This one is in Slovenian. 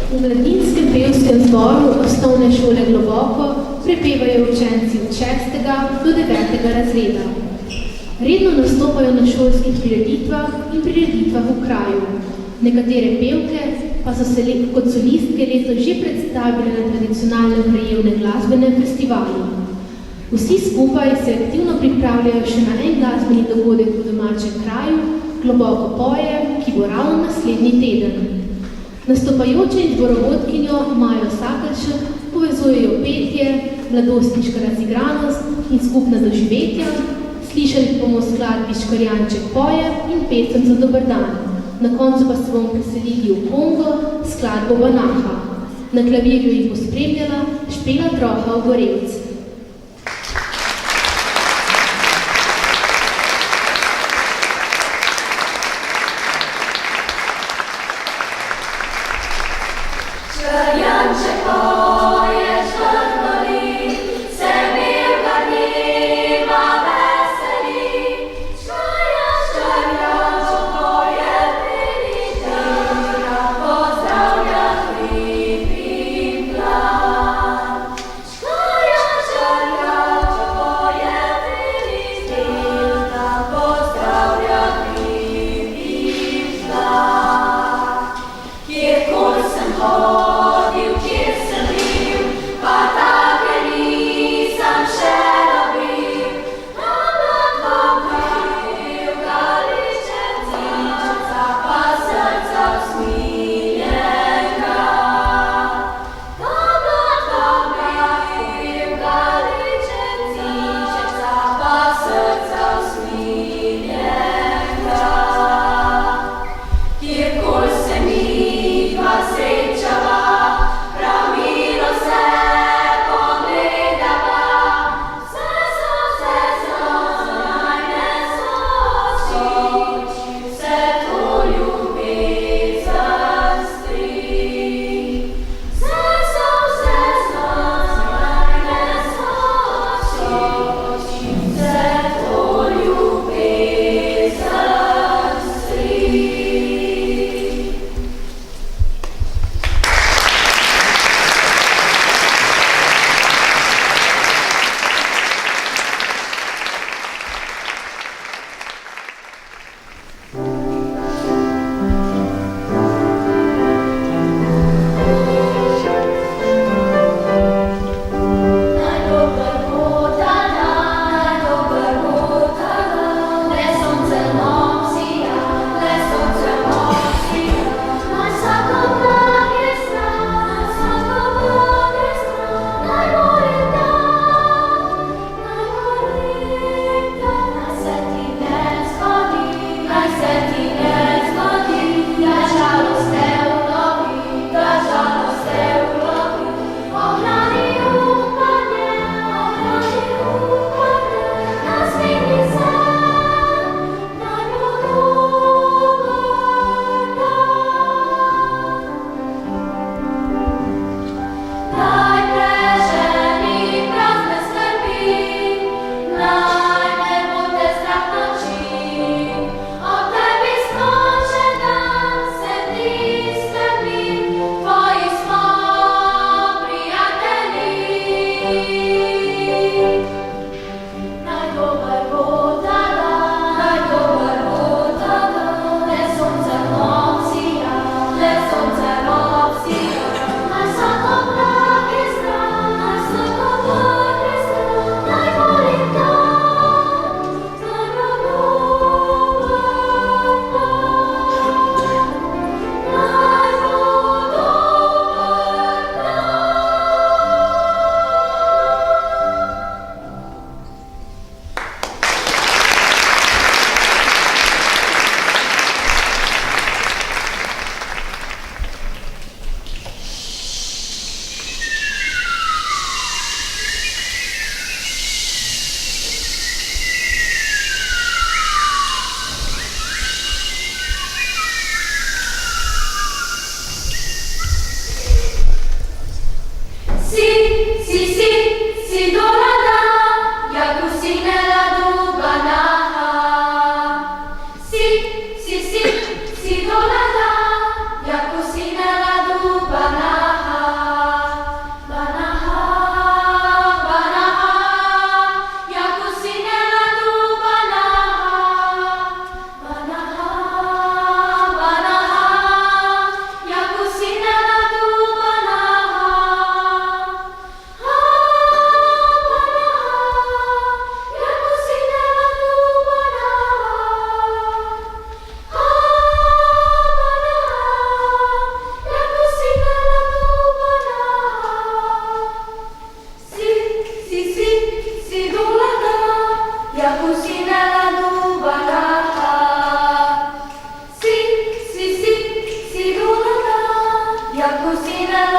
V mladinskem pevskem zboru osnovne šole Globoko prepevajo učenci od 6. do 9. razreda. Redno nastopajo na šolskih prireditvah in prireditvah v kraju. Nekatere pevke pa so se kot solistke letos že predstavile na tradicionalnem krajevnem glasbenem festivalu. Vsi skupaj se aktivno pripravljajo še na en glasbeni dogodek v domačem kraju, Globoko poje, ki bo ravno naslednji teden. Nastopajoče in zborovodkinjo Majo Sakelšek povezujejo petje, mladostniška razigranost in skupna doživetja. Slišali bomo skladbi Škarjanček poje in pesem za dober dan. Na koncu pa se bomo preselili v Kongo skladbo Banaha. Na klavirju jih bo spremljala Špela Troha Ogorevc. Kjerkoli sem hodil, kjer sem bil, zakosina